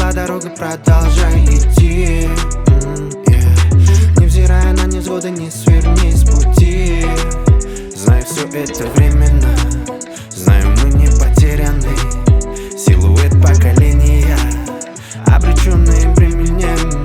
была дорога, продолжай идти. Невзирая на невзгоды, не сверни с пути. Знаю, все это временно, знаю, мы не потеряны. Силуэт поколения, обреченные временем.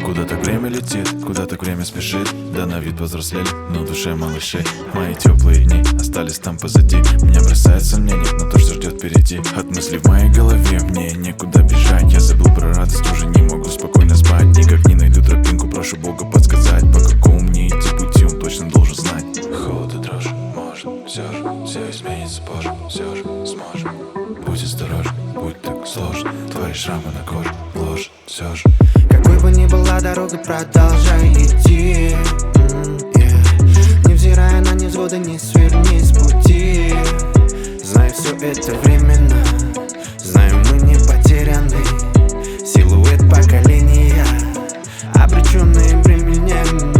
Куда так время летит, куда так время спешит. Да на вид повзрослели, но душе малышей. Мои теплые дни остались там позади. Меня бросает сомнение на то, что ждет впереди. От мыслей в моей голове мне некуда бежать. Я забыл про радость, уже не могу спокойно спать. Никак не найду тропинку, прошу Бога подсказать, по какому мне идти пути, он точно должен знать. Холод и дрожь, может, все изменится позже, все же сможем. Будь осторожен, будь так сложно. Твои шрамы на коже, ложь, все же. Какой бы ни была дорога, продолжай идти. Невзирая на невзгоды, не сверни с пути. Знаю, все это временно, знаю, мы не потеряны. Силуэт поколения, обреченные временем.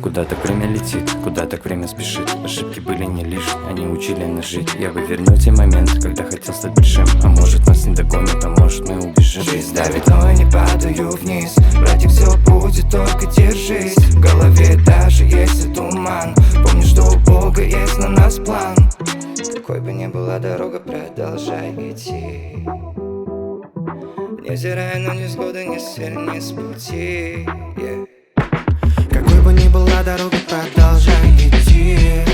Куда так время летит, куда так время спешит. Ошибки были не лишь, они учили нас жить. Я бы вернул те моменты, когда хотел стать большим. А может нас не догонят, а может мы убежим. Жизнь давит, но я не падаю вниз. Братик, все будет, только держись. В голове даже если туман, помни, что у Бога есть на нас план. Какой бы ни была дорога, продолжай идти. Невзирая на невзгоды, не сверни с пути. Какой бы ни была дорога, продолжай идти.